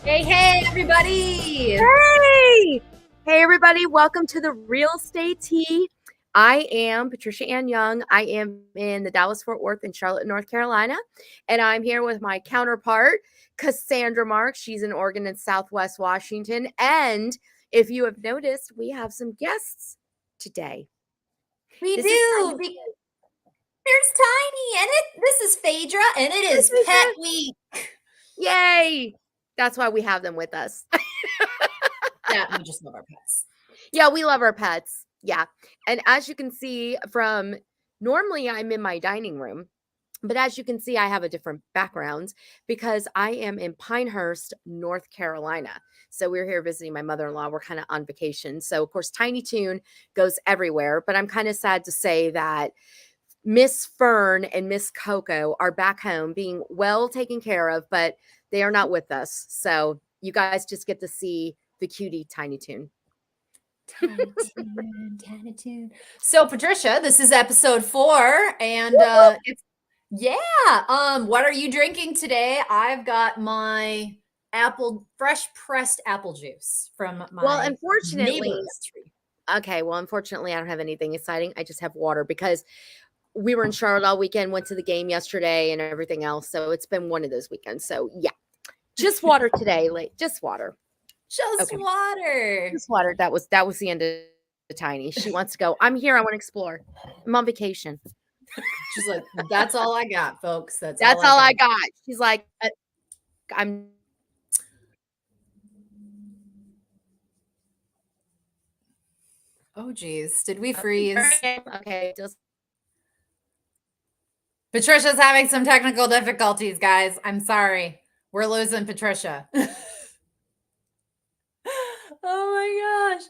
Hey, everybody. Hey, everybody. Welcome to the Real Estate Tea. I am Patricia Ann Young. I am in the Dallas-Fort Worth and Charlotte, North Carolina. And I'm here with my counterpart, Cassandra Marks. She's in Oregon and Southwest Washington. And if you have noticed, we have some guests today. We do. There's Tiny, and this is Phaedra, and it is Pet Week. Yay! That's why we have them with us. Yeah, we just love our pets. Yeah, we love our pets. Yeah. And as you can see from, normally I'm in my dining room, but as you can see, I have a different background because I am in Pinehurst, North Carolina. So we're here visiting my mother-in-law. We're kind of on vacation. So of course, Tiny Toon goes everywhere, but I'm kind of sad to say that Miss Fern and Miss Coco are back home being well taken care of, but they are not with us. So you guys just get to see the cutie Tiny Toon. Tiny Toon. So Patricia, this is episode 4, and it's what are you drinking today? I've got my fresh pressed apple juice from my unfortunately, neighbor's tree. Okay, well, unfortunately, I don't have anything exciting. I just have water because we were in Charlotte all weekend, went to the game yesterday and everything else. So it's been one of those weekends. So yeah, just water today, just water. Just water. Just water. That was the end of the Tiny. She wants to go. I'm here. I want to explore. I'm on vacation. She's like, that's all I got, folks. That's all I got. She's like, I'm. Oh, geez. Did we freeze? Okay. Patricia's having some technical difficulties, guys. I'm sorry. We're losing Patricia. Oh my gosh.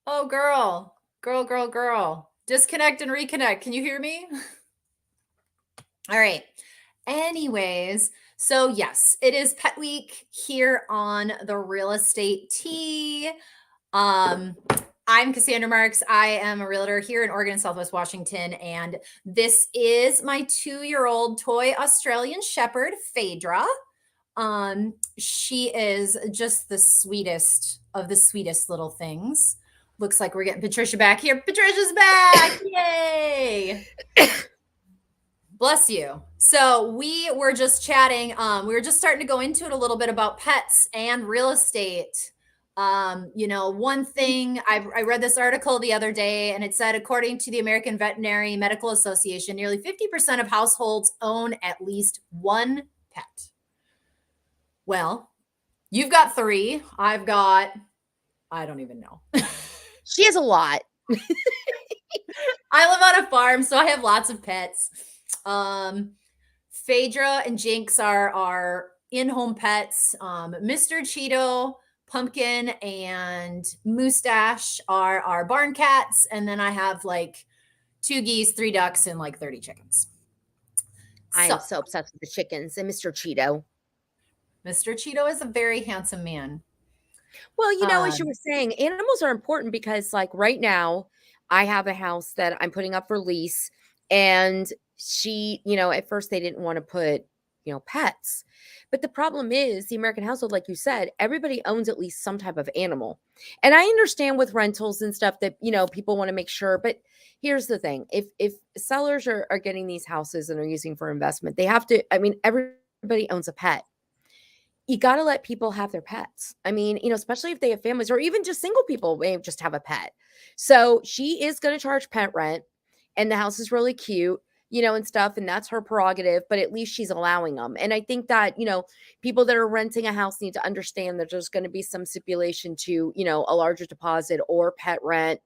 Oh, girl. Girl. Disconnect and reconnect. Can you hear me? All right. Anyways, so yes, it is Pet Week here on the Real Estate Tea. I'm Cassandra Marks. I am a realtor here in Oregon and Southwest Washington, and this is my 2-year-old toy Australian Shepherd, Phaedra. She is just the sweetest of the sweetest little things. Looks like we're getting Patricia back here. Patricia's back! Yay! Bless you. So we were just chatting. We were just starting to go into it a little bit about pets and real estate. One thing I read this article the other day, and it said, according to the American Veterinary Medical Association, nearly 50% of households own at least one pet. Well, you've got 3. I don't even know. She has a lot. I live on a farm, so I have lots of pets. Phaedra and Jinx are in-home pets. Mr. Cheeto, Pumpkin, and Moustache are our barn cats. And then I have like 2 geese, 3 ducks, and like 30 chickens. I am so obsessed with the chickens and Mr. Cheeto. Mr. Cheeto is a very handsome man. Well, as you were saying, animals are important because like right now I have a house that I'm putting up for lease, and she, at first they didn't want to put, pets. But the problem is the American household, like you said, everybody owns at least some type of animal. And I understand with rentals and stuff that, people want to make sure. But here's the thing. If sellers are getting these houses and are using for investment, they have to, everybody owns a pet. You got to let people have their pets. Especially if they have families, or even just single people may just have a pet. So she is going to charge pet rent, and the house is really cute, and stuff. And that's her prerogative, but at least she's allowing them. And I think that, people that are renting a house need to understand that there's going to be some stipulation to, a larger deposit or pet rent,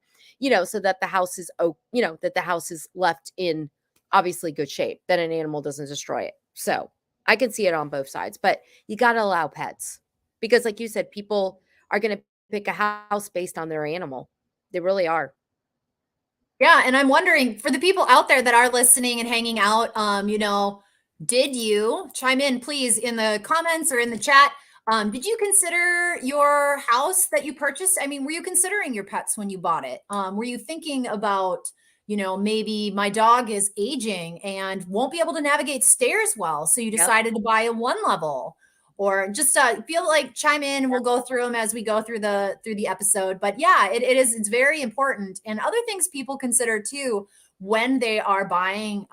so that the house is, that the house is left in obviously good shape, that an animal doesn't destroy it. So I can see it on both sides, but you got to allow pets because like you said, people are going to pick a house based on their animal. They really are. Yeah. And I'm wondering, for the people out there that are listening and hanging out, did you chime in, please, in the comments or in the chat? Did you consider your house that you purchased? Were you considering your pets when you bought it? Were you thinking about, maybe my dog is aging and won't be able to navigate stairs well. So you Yep. decided to buy a one level, or just feel like chime in and we'll go through them as we go through the episode. But yeah, it's very important. And other things people consider too when they are buying,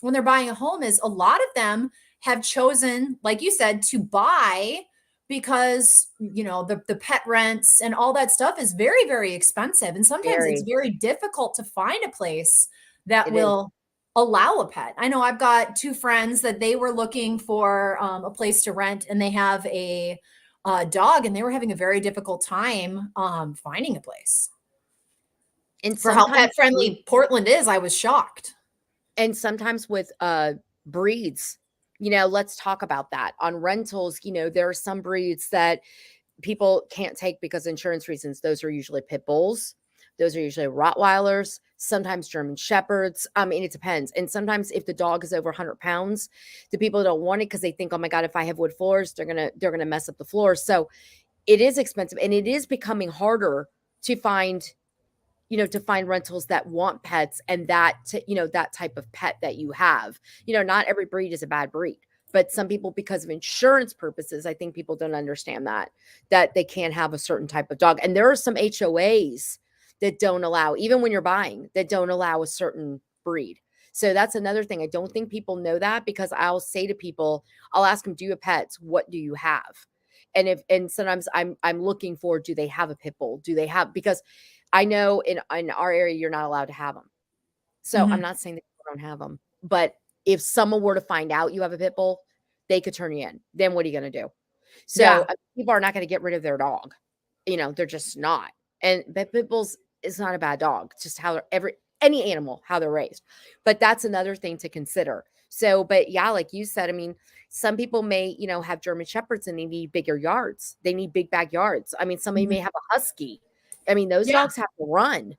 when they're buying a home, is a lot of them have chosen, like you said, to buy because the pet rents and all that stuff is very, very expensive, and sometimes it's Very. very difficult to find a place that It is. will allow a pet. I know I've got two friends that they were looking for a place to rent, and they have a dog, and they were having a very difficult time finding a place. And For how sometimes pet friendly Portland is, I was shocked. and sometimes with breeds, let's talk about that. On rentals, there are some breeds that people can't take because of insurance reasons. Those are usually pit bulls. Those are usually Rottweilers, sometimes German Shepherds. I mean, it depends. And sometimes if the dog is over 100 pounds, the people don't want it because they think, oh my God, if I have wood floors, they're gonna mess up the floors. So it is expensive, and it is becoming harder to find rentals that want pets, and that type of pet that you have. Not every breed is a bad breed, but some people, because of insurance purposes, I think people don't understand that they can't have a certain type of dog. And there are some HOAs that don't allow, even when you're buying, that don't allow a certain breed. So that's another thing. I don't think people know that, because I'll say to people, I'll ask them, do you have pets? What do you have? And sometimes I'm looking for, do they have a pit bull? Do they have, because I know in our area, you're not allowed to have them. So I'm Mhm. not saying that you don't have them, but if someone were to find out you have a pit bull, they could turn you in. Then what are you going to do? So Yeah. people are not going to get rid of their dog. They're just not. But pit bulls is not a bad dog. It's just how any animal, how they're raised. But that's another thing to consider. So, but yeah, like you said, I mean, some people may, have German Shepherds and they need bigger yards. They need big backyards. I mean, somebody Mhm. may have a husky. I mean, those Yeah. dogs have to run.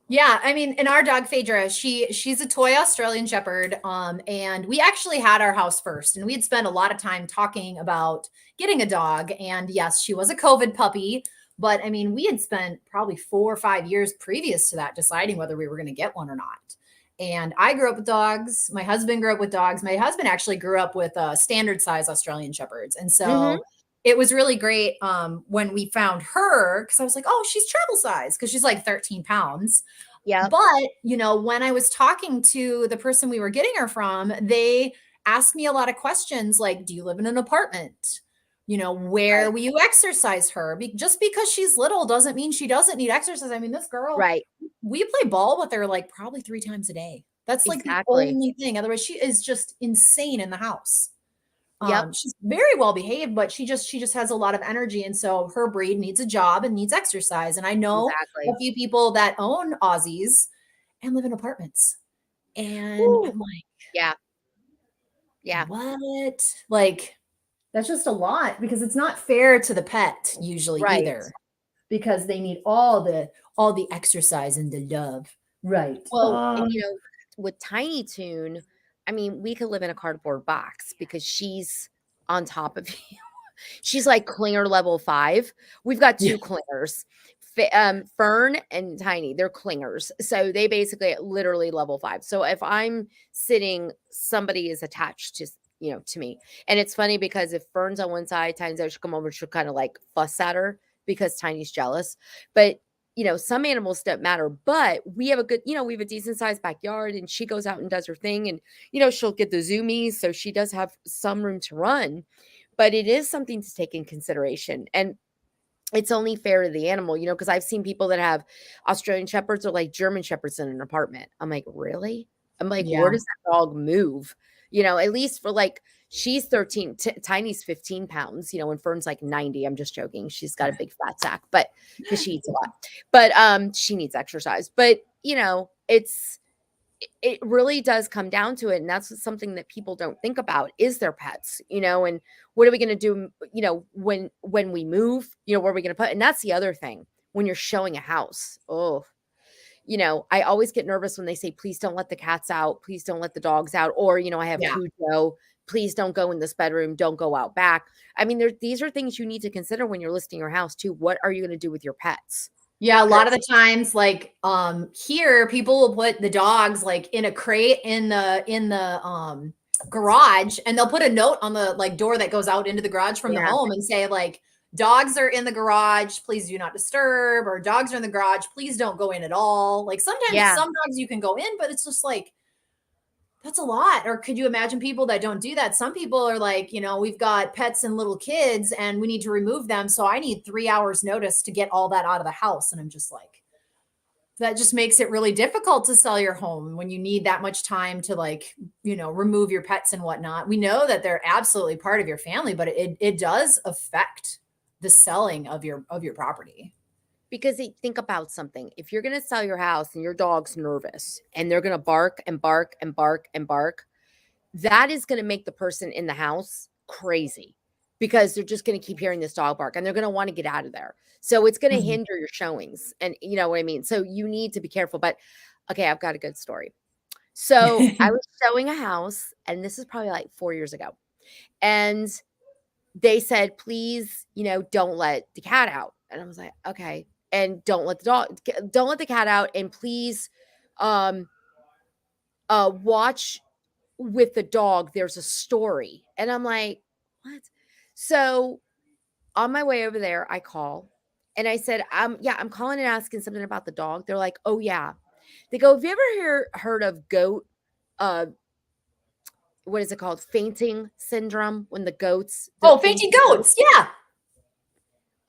Yeah, I mean, and our dog Phaedra, she's a toy Australian Shepherd, and we actually had our house first, and we had spent a lot of time talking about getting a dog. And yes, she was a COVID puppy, but I mean, we had spent probably 4 or 5 years previous to that deciding whether we were going to get one or not. And I grew up with dogs. My husband grew up with dogs. My husband actually grew up with standard size Australian Shepherds, and Mhm. so it was really great when we found her, because I was like, oh, she's travel size, because she's like 13 pounds. Yep. But, when I was talking to the person we were getting her from, they asked me a lot of questions like, do you live in an apartment? Where Right. will you exercise her? Just because she's little doesn't mean she doesn't need exercise. I mean, this girl, Right. we play ball with her like probably 3 times a day. That's like the Exactly. only thing. Otherwise, she is just insane in the house. Yep. She's very well behaved, but she just has a lot of energy, and so her breed needs a job and needs exercise. And I know a Exactly. few people that own Aussies and live in apartments, and Woo. I'm like, Yeah. Yeah. what? Like, that's just a lot, because it's not fair to the pet usually Right. either, because they need all the exercise and the love. Right. Well, and with Tiny Toon, I mean, we could live in a cardboard box because she's on top of you. She's like clinger level 5. We've got Yeah. 2 clingers. Fern and Tiny, they're clingers. So they basically literally level 5. So if I'm sitting, somebody is attached to me. And it's funny because if Fern's on one side, Tiny's out, she'll come over, she'll kind of like fuss at her because Tiny's jealous. But some animals don't matter, but we have we have a decent sized backyard, and she goes out and does her thing, and she'll get the zoomies, so she does have some room to run. But it is something to take in consideration, and it's only fair to the animal, because I've seen people that have Australian Shepherds or like German Shepherds in an apartment. I'm like, really? I'm like, where Yeah. does that dog move? At least for like, she's 13, Tiny's 15 pounds, and Fern's like 90. I'm just joking. She's got a big fat sack, but because she eats a lot, but she needs exercise. But it really does come down to it, and that's something that people don't think about is their pets, and what are we going to do, when we move, where are we going to put, and that's the other thing when you're showing a house. Oh, I always get nervous when they say, please don't let the cats out, please don't let the dogs out, or I have Yeah. Cujo, please don't go in this bedroom, don't go out back. I mean, these are things you need to consider when you're listing your house too. What are you going to do with your pets? Yeah, a lot of 'Cause the times, like, here, people will put the dogs, like, in a crate in the garage, and they'll put a note on the, like, door that goes out into the garage from the yeah, home and say, like, "Dogs are in the garage, please do not disturb," or "Dogs are in the garage, please don't go in at all." Like, sometimes yeah. some dogs you can go in, but it's just like, that's a lot. Or could you imagine people that don't do that? Some people are like, we've got pets and little kids and we need to remove them. So I need 3 hours notice to get all that out of the house. And I'm just like, that just makes it really difficult to sell your home when you need that much time to, like, remove your pets and whatnot. We know that they're absolutely part of your family, but it does affect the selling of your property. Because think about something. If you're gonna sell your house and your dog's nervous and they're gonna bark and bark and bark and bark, that is gonna make the person in the house crazy because they're just gonna keep hearing this dog bark and they're gonna wanna get out of there. So it's gonna Mhm. hinder your showings, and you know what I mean? So you need to be careful. But okay, I've got a good story. So I was showing a house, and this is probably like 4 years ago, and they said, "Please, don't let the cat out." And I was like, "Okay." And don't let the cat out, and please, um, watch with the dog. There's a story. And I'm like, "What?" So on my way over there, I call and I said, yeah, I'm calling and asking something about the dog. They're like, "Oh yeah." They go, "Have you ever heard of goat, uh, what is it called? Fainting syndrome when the goats, the Oh, fainting fainting goats." goats. Yeah.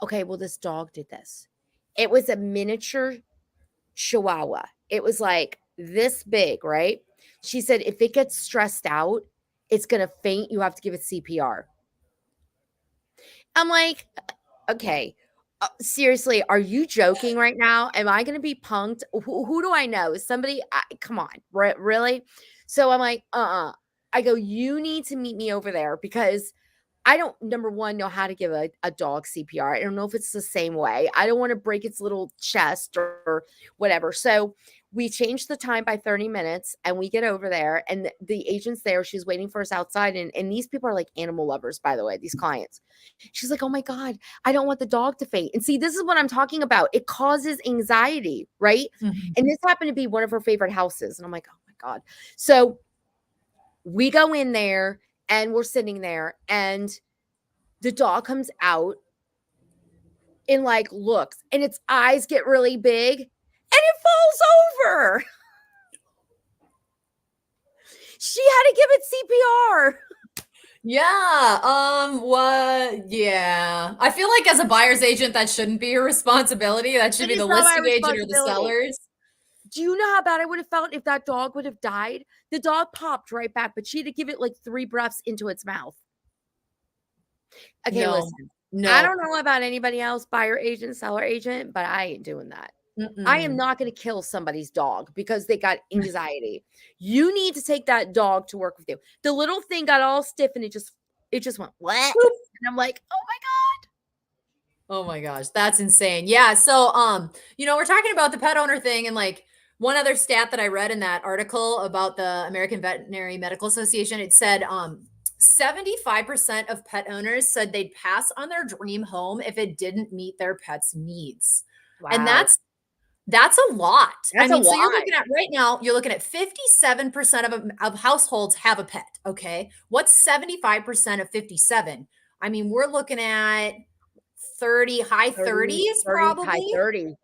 Okay, well, this dog did this. It was a miniature chihuahua. It was like this big, right? She said, if it gets stressed out, it's going to faint. You have to give it CPR. I'm like, okay, seriously, are you joking right now? Am I going to be punked? Who do I know? Somebody, come on, really? So I'm like, I go, you need to meet me over there because I don't, number one, know how to give a dog CPR. I don't know if it's the same way. I don't want to break its little chest or whatever. So we changed the time by 30 minutes and we get over there and the agent's there. She's waiting for us outside. And these people are like animal lovers, by the way, these clients. She's like, "Oh my God, I don't want the dog to faint." And see, this is what I'm talking about. It causes anxiety, right? Mhm. And this happened to be one of her favorite houses. And I'm like, "Oh my God." So we go in there and we're sitting there and the dog comes out and like looks and its eyes get really big and it falls over. She had to give it CPR. Yeah, what yeah. I feel like as a buyer's agent, that shouldn't be your responsibility. That should It be is the not my listing agent or the responsibility. sellers. Do you know how bad I would have felt if that dog would have died? The dog popped right back, but she had to give it like 3 breaths into its mouth. Okay, No, listen. I no. don't know about anybody else, buyer agent, seller agent, but I ain't doing that. I am Mm-mm. not going to kill somebody's dog because they got anxiety. You need to take that dog to work with you. The little thing got all stiff and it just went what? And I'm like, "Oh my Oh my gosh, that's insane. Yeah, so, we're talking about the pet owner thing and, like, one other stat that I read in that article about the American Veterinary Medical Association, it said, 75% of pet owners said they'd pass on their dream home if it didn't meet their pet's needs, and wow. that's a lot. I That's a mean, so lot." you're looking at 57% of households have a pet, okay? What's 75% of 57? I mean, we're looking at 30, high 30, 30s 30, high probably. 30.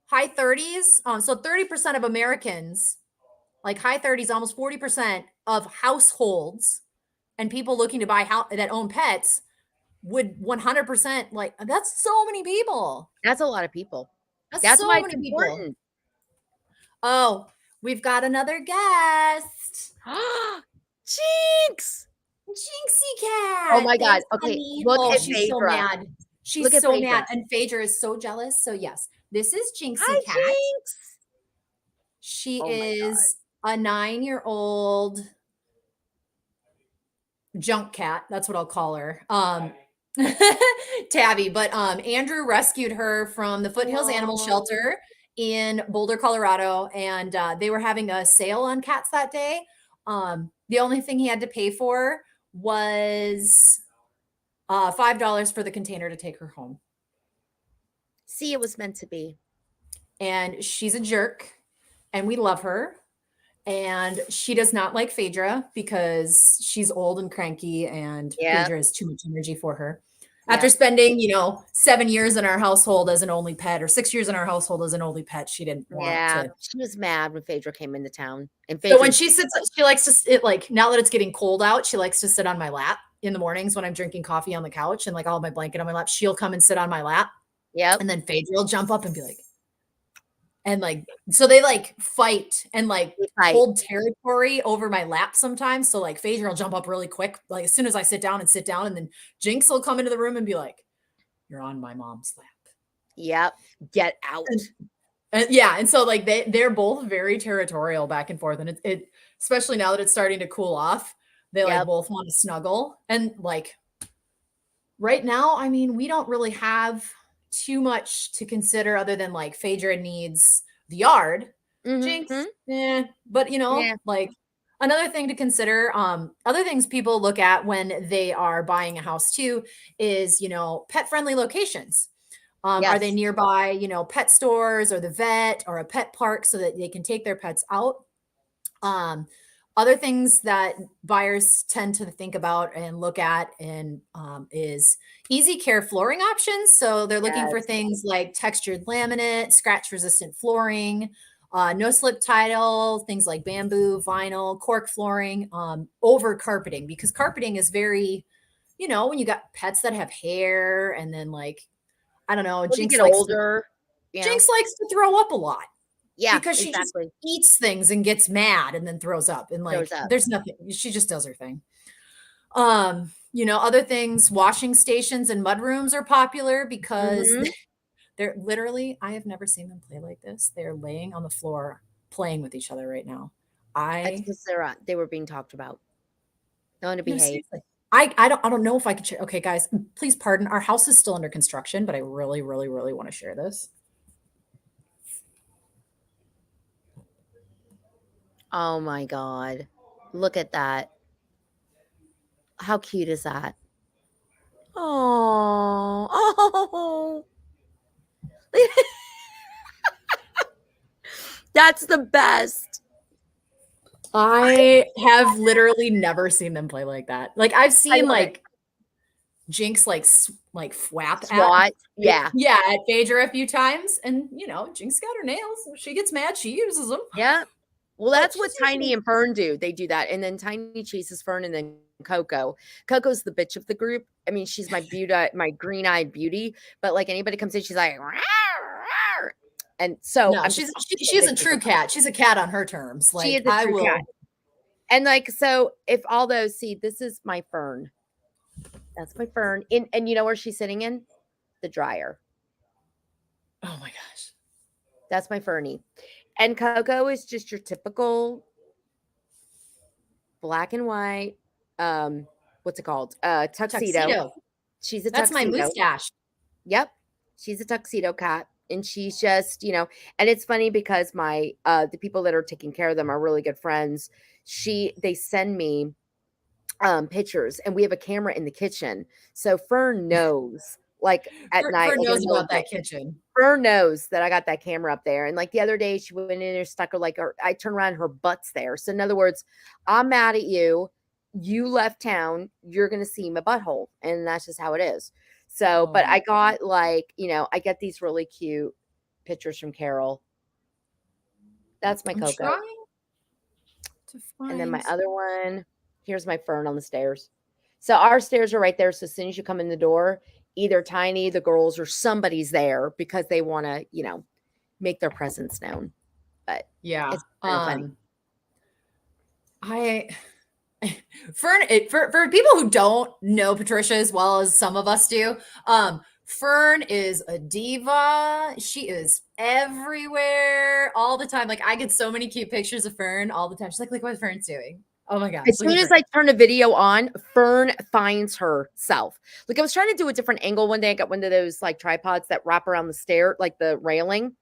High 30s. So 30% of Americans, like high 30s, almost 40% of households and people looking to buy that own pets would 100%, like, that's so many people. That's a lot of people. That's That's why so it's many people. important. Oh, we've got another guest. Jinx! Jinxie Oh cat. my god. Thanks, Okay, honey. look Oh, at she's so Phaedra. mad. Look She's at so mad. Phaedra. And Phaedra is so jealous. So, yes, this is Hi, Jinxie cat. Jinx. She Oh my god. is a 9-year-old junk cat. That's what I'll call her. Tabby, but Andrew rescued her from the Foothills Animal Aw. Shelter in Boulder, Colorado, and they were having a sale on cats that day. The only thing he had to pay for was $5 for the container to take her home. See, it was meant to be. and she's a jerk, and we love her. And she does not like Phaedra because she's old and cranky, and Yep. Phaedra has too much energy for her. After Yep. spending, 7 years in our household as an only pet, or 6 years in our household as an only pet, she didn't want Yeah. to. She was mad when Phaedra came into town. And So when Phaedra's she sits, she likes to sit, like, now that it's getting cold out, she likes to sit on my lap in the mornings when I'm drinking coffee on the couch, and like I'll have my blanket on my lap. She'll come and sit on my lap, yep. and then Phaedra will jump up and be like, and like, so they like fight and like They fight. hold territory over my lap sometimes. So like Phaedra will jump up really quick, like as soon as I sit down, and then Jinx will come into the room and be like, "You're on my mom's lap." Yep. Get out. And yeah, and so like they're both very territorial back and forth, and it especially now that it's starting to cool off, they like Yep. both want to snuggle. And like right now, I mean, we don't really have too much to consider other than like Phaedra needs the yard. Mm-hmm. Jinx, but Yeah. like another thing to consider, other things people look at when they are buying a house too is, pet friendly locations. Are they Yes. nearby, pet stores or the vet or a pet park so that they can take their pets out? Um, Other things that buyers tend to think about and look at is easy care flooring options. So they're looking for Yes. things like textured laminate, scratch resistant flooring, no slip tile, things like bamboo, vinyl, cork flooring, over carpeting, because carpeting is very, when you got pets that have hair, and then like, I don't know, When you get older, Jinx likes to throw up a lot Yeah, because she just exactly. eats things and gets mad and then throws up, and Throws like up. there's nothing, she just does her thing. Other things, washing stations and mud rooms are popular because Mhm. they're literally, I have never seen them play like this. They're laying on the floor playing with each other right now. That's I 'cause they were being talked about. They wanna No, behave. seriously. I don't know if I could share. Okay, guys, please pardon. Our house is still under construction, but I really, really, really want to share this. Oh my god. Look at that. How cute is that? Oh. Oh. That's the best. I have literally never seen them play like that. Like I've I seen love it. like Jinx like flap at SWAT. Yeah. yeah, at Phaedra a few times, and Jinx got her nails. If she gets mad, she uses them. Yeah. Well, But that's what she's Tiny usually and Fern do. They do that, and then Tiny chases Fern, and then Coco. Coco's the bitch of the group. I mean, she's my beauty, my green-eyed beauty. But like anybody comes in, she's like, "Rawr, rawr." And so no, I'm just she's a bitches true with her. cat. She's a cat on her terms. She Like is a I true cat. will. And like, so if all those see, this is my Fern. That's my Fern. And you know where she's sitting in? The dryer. Oh my gosh. That's my Fernie. And Coco is just your typical black and white, what's it called? Tuxedo. Tuxedo. She's a That's my tuxedo. mustache. Yep. She's a tuxedo cat. And she's just, and it's funny because my the people that are taking care of them are really good friends. They send me pictures, and we have a camera in the kitchen. So Fern knows, like at night, Fern like in the knows middle of about the day. that kitchen. Fern knows that I got that camera up there. And like the other day, she went in there, stuck her I turned around, her butt's there. So in other words, I'm mad at you. You left town. You're going to see my butthole. And that's just how it is. So, Oh but my. I got I get these really cute pictures from Carol. That's my I'm Coco. trying to And then my find. other one, here's my Fern on the stairs. So our stairs are right there. So as soon as you come in the door, either Tiny, the girls, or somebody's there because they want to, make their presence known. But Yeah. it's kind of funny. I Fern, for people who don't know Patricia as well as some of us do, Fern is a diva. She is everywhere all the time. Like I get so many cute pictures of Fern all the time. She's like, look what Fern's doing. Oh my gosh, As look soon at as Fern. I turn a video on, Fern finds herself. Like I was trying to do a different angle one day. I got one of those like tripods that wrap around the stair, like the railing.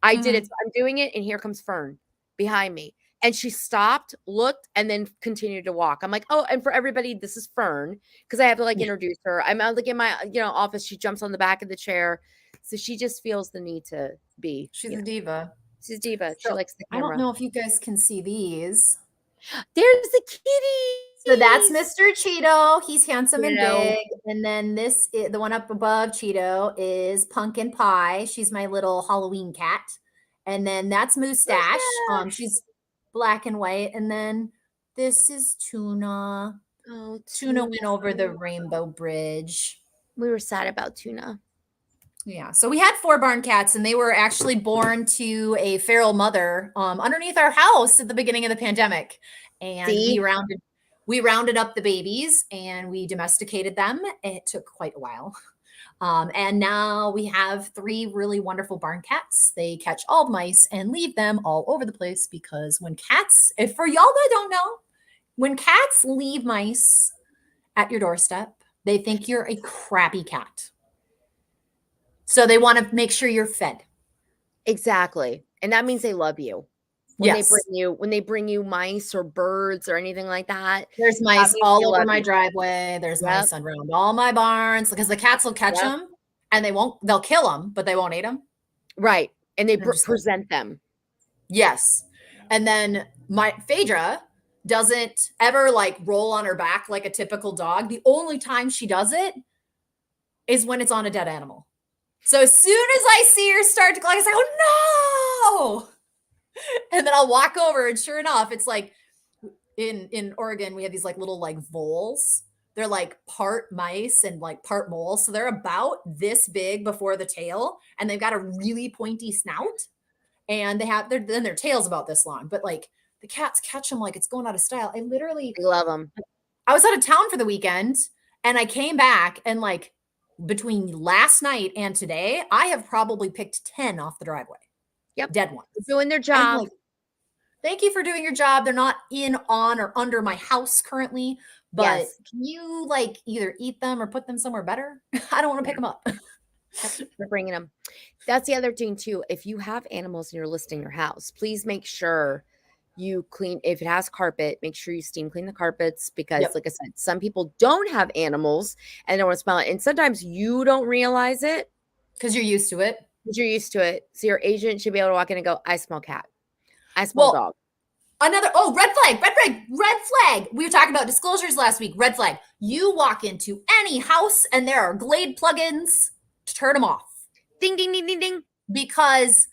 I did it. Mhm. So I'm doing it, and here comes Fern behind me. And she stopped, looked, and then continued to walk. I'm like, oh, and for everybody, this is Fern because I have to like Yeah. introduce her. I'm like in my office. She jumps on the back of the chair. So she just feels the need to be, She's a diva. she's a diva. She So likes the I don't camera. know if you guys can see these. There's the So that's kitties. Mr. Cheeto. He's handsome You and know, big. And then the one up above Cheeto is Pumpkin Pie. She's my little Halloween cat. And then that's Mustache. mustache. She's black and white. And then this is Tuna. Oh, Tuna Tuna. went over the rainbow bridge. We were sad about Tuna. Yeah. So we had 4 barn cats, and they were actually born to a feral mother underneath our house at the beginning of the pandemic. And See? we rounded up the babies and we domesticated them. It took quite a while. And now we have 3 really wonderful barn cats. They catch all the mice and leave them all over the place because when cats, if for y'all that don't know, when cats leave mice at your doorstep, they think you're a crappy cat. So they want to make sure you're fed. Exactly. And that means they love you. When Yes. they bring you mice or birds or anything like that. There's mice all over my driveway. There's mice around all my barns because the cats will catch them and they'll kill them, but they won't eat them. Right. And they present them. Yes. And then my Phaedra doesn't ever like roll on her back like a typical dog. The only time she does it is when it's on a dead animal. So as soon as I see her start to glide, I say, oh no. And then I'll walk over, and sure enough, it's like in Oregon, we have these like little like voles. They're like part mice and like part moles. So they're about this big before the tail, and they've got a really pointy snout. And their tail's about this long. But like the cats catch them like it's going out of style. I love them. I was out of town for the weekend, and I came back, and like between last night and today, I have probably picked 10 off the driveway. Yep. Dead ones. They're doing their job. Like, thank you for doing your job. They're not in, on, or under my house currently, but can you like either eat them or put them somewhere better? I don't want to pick them up. We're bringing them. That's the other thing too. If you have animals and you're listing your house, please make sure you clean. If it has carpet, make sure you steam clean the carpets because, like I said, some people don't have animals and don't want to smell it. And sometimes you don't realize it because you're used to it. You're used to it. So your agent should be able to walk in and go, I smell cat. I smell dog. Red flag. We were talking about disclosures last week. Red flag. You walk into any house and there are Glade plugins, turn them off. Ding, ding, ding, ding, ding. Because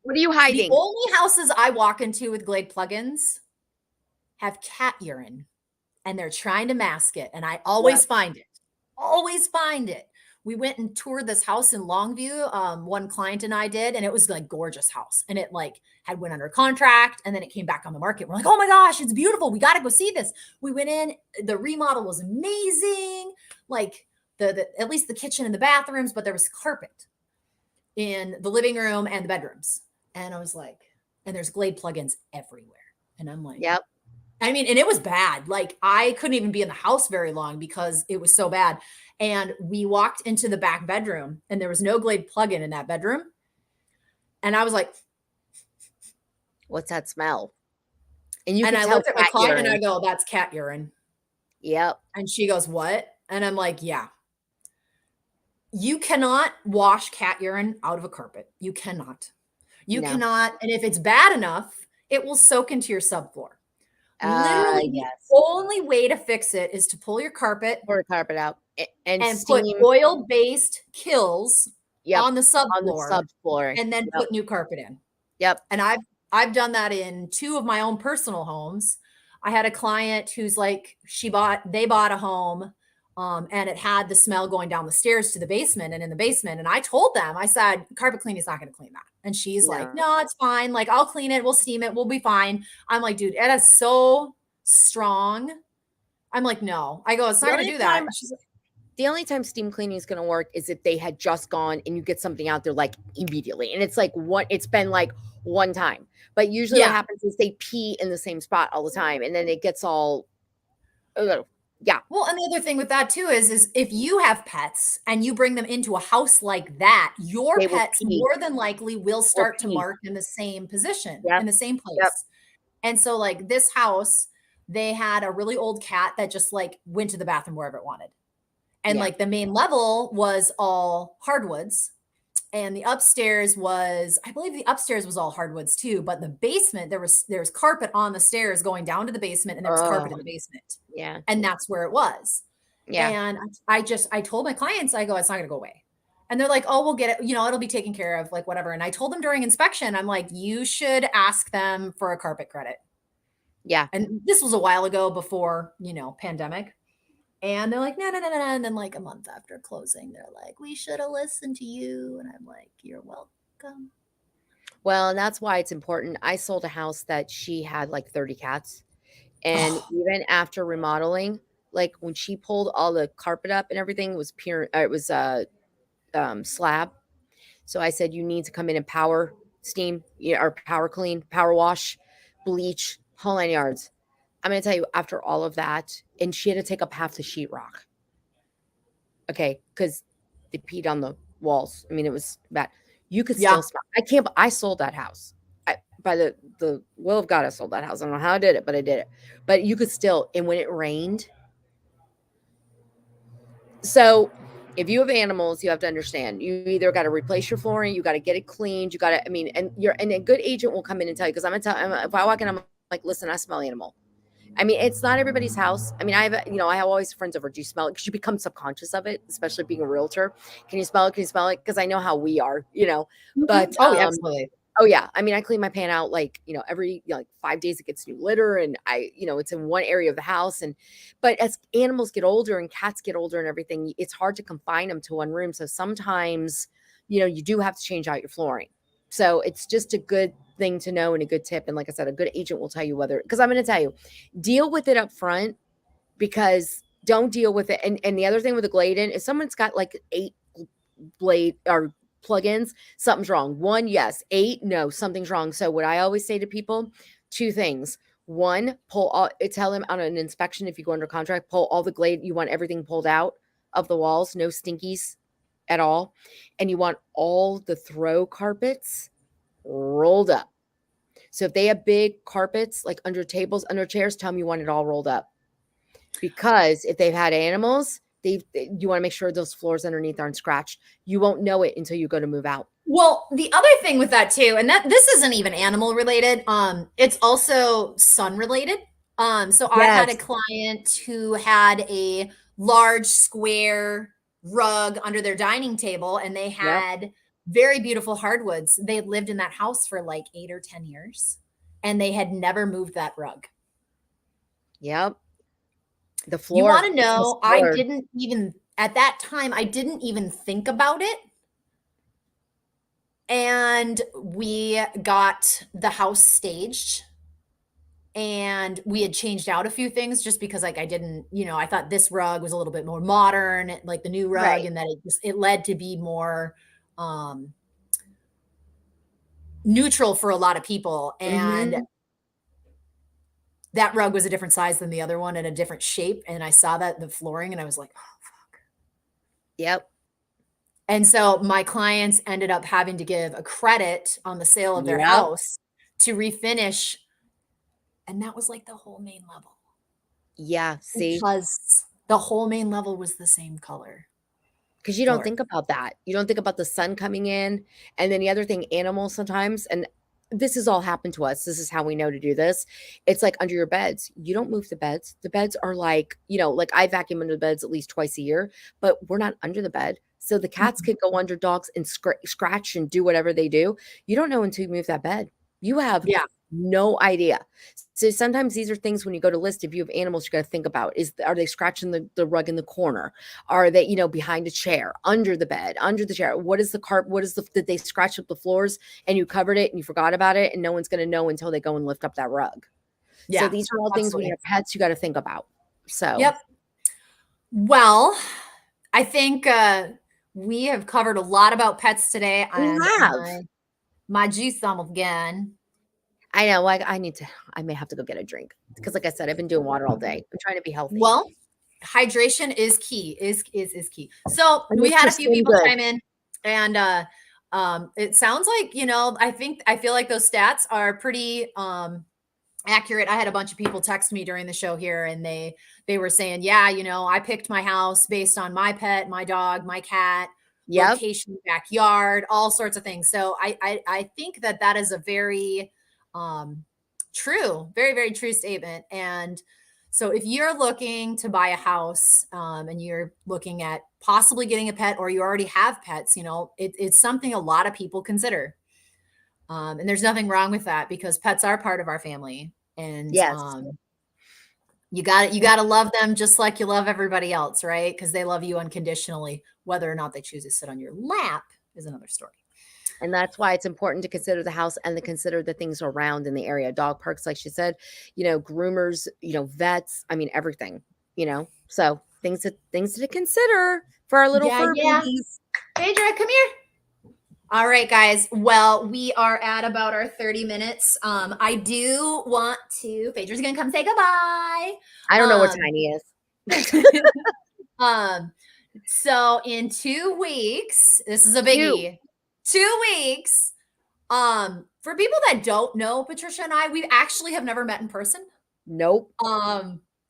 what are you hiding? The only houses I walk into with Glade plugins have cat urine and they're trying to mask it. And I always find it. Always find it. We went and toured this house in Longview. One client and I did, and it was like gorgeous house. And it like had went under contract and then it came back on the market. We're like, oh my gosh, it's beautiful. We got to go see this. We went in, the remodel was amazing. Like at least the kitchen and the bathrooms, but there was carpet in the living room and the bedrooms. And I was like, and there's Glade plugins everywhere. And I'm like, yep. I mean, and it was bad. Like I couldn't even be in the house very long because it was so bad. And we walked into the back bedroom and there was no Glade plug-in in that bedroom. And I was like, what's that smell? And I looked at my client and I go, that's cat urine. Yep. And she goes, what? And I'm like, yeah. You cannot wash cat urine out of a carpet. You cannot. You cannot. And if it's bad enough, it will soak into your subfloor. Literally, the only way to fix it is to pull your carpet, out, and put oil-based kills on the subfloor, and then put new carpet in. Yep. And I've done that in 2 of my own personal homes. I had a client who's like, they bought a home, and it had the smell going down the stairs to the basement and in the basement. And I told them, I said, carpet cleaning is not going to clean that. And she's like, no, it's fine. Like, I'll clean it. We'll steam it. We'll be fine. I'm like, dude, it is so strong. I'm like, no. I go, it's not going to do that. The only time steam cleaning is going to work is if they had just gone and you get something out there like immediately. And it's like it's been like one time. But usually what happens is they pee in the same spot all the time. And then it gets all, yeah. Well, and the other thing with that too is if you have pets and you bring them into a house like that, your pets more than likely will start to mark in the same position, in the same place. Yep. And so like this house, they had a really old cat that just like went to the bathroom wherever it wanted. And like the main level was all hardwoods. and the upstairs was, I believe the upstairs was all hardwoods too, but the basement, there was carpet on the stairs going down to the basement, and there was carpet Oh, in the basement. yeah. And that's where it was. Yeah. And I told my clients, I go, it's not going to go away. And they're like, oh, we'll get it. It'll be taken care of, like whatever. And I told them during inspection, I'm like, you should ask them for a carpet credit. Yeah. And this was a while ago before, pandemic. And they're like, no, no, no, no, no. And then like a month after closing, they're like, we should have listened to you. And I'm like, you're welcome. Well, and that's why it's important. I sold a house that she had like 30 cats. And Oh, even after remodeling, like when she pulled all the carpet up and everything, it was pure, it was slab. So I said, you need to come in and power steam, or power clean, power wash, bleach, whole 9 yards. I'm going to tell you, after all of that, and she had to take up half the sheetrock. Okay. Because they peed on the walls. I mean, it was bad. You could yeah. still smell. I sold that house. By the will of God, I sold that house. I don't know how I did it, but I did it. But you could still, and when it rained, so if you have animals, you have to understand, you either got to replace your flooring, you got to get it cleaned, you got to, I mean, and a good agent will come in and tell you, because I'm going to tell, if I walk in, I'm like, listen, I smell animal. I mean, it's not everybody's house. I mean, I have always friends over. Do you smell it? Because you become subconscious of it, especially being a realtor. Can you smell it? Can you smell it? Because I know how we are, Mhm. but, Oh, yeah, absolutely. oh yeah. I mean, I clean my pan out like, every like 5 days it gets new litter, and it's in one area of the house. But as animals get older and cats get older and everything, it's hard to confine them to one room. So sometimes, you do have to change out your flooring. So it's just a good thing to know and a good tip. And like I said, a good agent will tell you because I'm going to tell you, deal with it up front, because don't deal with it. And the other thing with the Gladen is someone's got like 8 blade or plugins, something's wrong. 1, yes. 8, no, something's wrong. So what I always say to people, 2 things. 1, tell them on an inspection, if you go under contract, pull all the Glade. You want everything pulled out of the walls, no stinkies at all. And you want all the throw carpets rolled up. So if they have big carpets, like under tables, under chairs, tell them you want it all rolled up. Because if they've had animals, you want to make sure those floors underneath aren't scratched. You won't know it until you go to move out. Well, the other thing with that too, and that this isn't even animal related, it's also sun related. So I've had a Yes. client who had a large square rug under their dining table, and they Yep. had very beautiful hardwoods. They had lived in that house for like 8 or 10 years, and they had never moved that rug. Yep. The You want floor. to know, I Floor. didn't even, at that time, I didn't even think about it. And we got the house staged, and we had changed out a few things just because like I didn't, I thought this rug was a little bit more modern, like the new rug, Right. and that it led to be more neutral for a lot of people. And Mhm. that rug was a different size than the other one and a different shape. And I saw that the flooring, and I was like, oh, fuck. Yep. And so my clients ended up having to give a credit on the sale of their Yep. house to refinish. And that was like the whole main level, Yeah. See? because the whole main level was the same color Because you don't floor. think about that. You don't think about the sun coming in. And then the other thing, animals sometimes, and this has all happened to us. This is how we know to do this. It's like under your beds. You don't move the beds. The beds are like, like I vacuum under the beds at least twice a year, but we're not under the bed. So the cats Mhm. could go under dogs and scratch and do whatever they do. You don't know until you move that bed. You have Yeah. no idea. So sometimes these are things when you go to list, if you have animals, you got to think about, are they scratching the rug in the corner? Are they, behind a chair, under the bed, under the chair? What is the carpet? Did they scratch up the floors and you covered it and you forgot about it? And no one's going to know until they go and lift up that rug. So Yeah, these are all things when you absolutely. have pets, you got to think about. So Yep. Well, I think we have covered a lot about pets today, we and have. my juice almost gone. I know. I may have to go get a drink because, like I said, I've been doing water all day. I'm trying to be healthy. Well, hydration is key. Is key. So And we makes had your a few skin people good. chime in, and it sounds like I feel like those stats are pretty accurate. I had a bunch of people text me during the show here, and they were saying, yeah, I picked my house based on my pet, my dog, my cat, location, backyard, all sorts of things. So I think that is a very true, very, very true statement. And so if you're looking to buy a house and you're looking at possibly getting a pet, or you already have pets, it's something a lot of people consider. And there's nothing wrong with that, because pets are part of our family. And Yes. You got to love them just like you love everybody else, right? Because they love you unconditionally. Whether or not they choose to sit on your lap is another story. And that's why it's important to consider the house and to consider the things around in the area. Dog parks, like she said, groomers, vets, I mean, everything, so things to consider for our little fur babies. Phaedra, come here. All right, guys. Well, we are at about our 30 minutes. I do want to, Phaedra's going to come say goodbye. I don't know where Tiny is. So in 2 weeks, this is a biggie. 2 weeks. For people that don't know, Patricia and I, we actually have never met in person. Nope.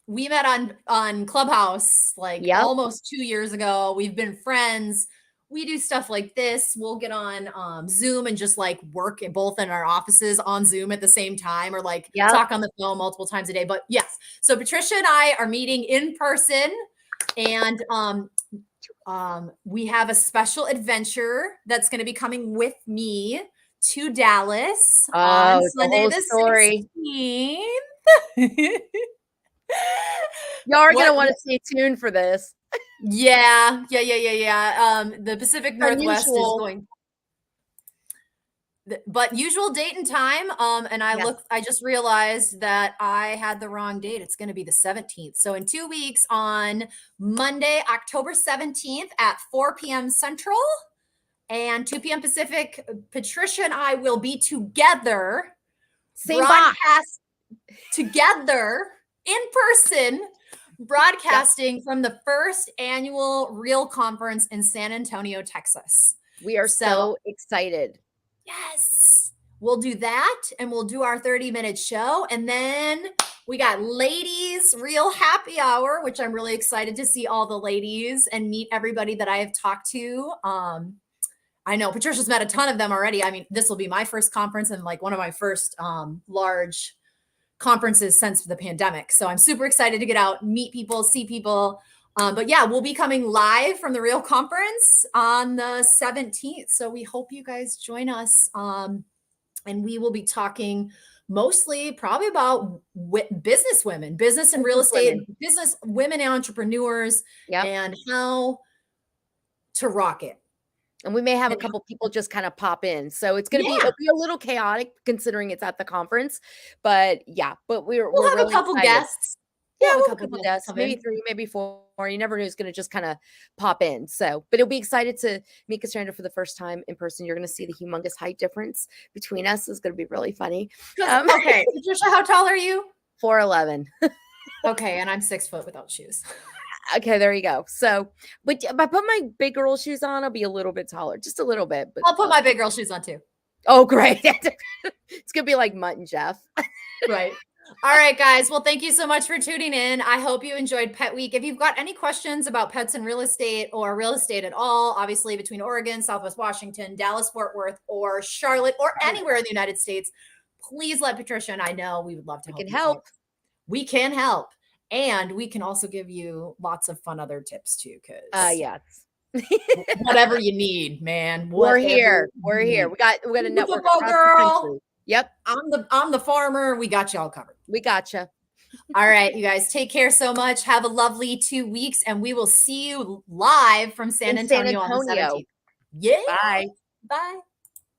We met on Clubhouse almost 2 years ago. We've been friends. We do stuff like this. We'll get on Zoom and just work both in our offices on Zoom at the same time, or talk on the phone multiple times a day. But yes, so Patricia and I are meeting in person, and we have a special adventure that's going to be coming with me to Dallas on Sunday the 16th. Y'all are going to want to stay tuned for this. Yeah. The Pacific Northwest is going, but usual date and time. And I just realized that I had the wrong date. It's going to be the 17th. So in 2 weeks, on Monday, October 17th at 4 p.m. Central and 2 p.m. Pacific, Patricia and I will be together, broadcast together in person, broadcasting from the first annual Real Conference in San Antonio, Texas. We are so excited. Yes. We'll do that, and we'll do our 30-minute show. And then we got ladies real happy hour, which I'm really excited to see all the ladies and meet everybody that I have talked to. I know Patricia's met a ton of them already. I mean, this will be my first conference and one of my first large conferences since the pandemic. So I'm super excited to get out, meet people, see people. But yeah, we'll be coming live from the Real Conference on the 17th. So we hope you guys join us. And we will be talking mostly probably about business women, business and real estate, business women entrepreneurs, and how to rock it. And we may have a couple people just kind of pop in. So it's going to it'll be a little chaotic considering it's at the conference, but we'll have really a couple guests. Yeah, we'll have a couple guests, maybe 3, maybe 4. You never know who's going to just kind of pop in. So, but it'll be excited to meet Cassandra for the first time in person. You're going to see the humongous height difference between us. It's going to be really funny. Okay, Patricia, how tall are you? 4'11". Okay, and I'm 6 foot without shoes. Okay, there you go. So, but if I put my big girl shoes on, I'll be a little bit taller, just a little bit. But I'll put my big girl shoes on too. Oh, great. It's going to be like Mutt and Jeff. Right. All right, guys. Well, thank you so much for tuning in. I hope you enjoyed Pet Week. If you've got any questions about pets and real estate, or real estate at all, obviously between Oregon, Southwest Washington, Dallas, Fort Worth, or Charlotte, or anywhere in the United States, please let Patricia and I know. We would love to help. We can help. And we can also give you lots of fun other tips too. Yes. Whatever you need, man. We're here. We got a network across the country. Yep. I'm the farmer. We got you all covered. We gotcha. All right, you guys, take care so much. Have a lovely 2 weeks, and we will see you live from San Antonio on the 17th. Yeah. Bye. Bye.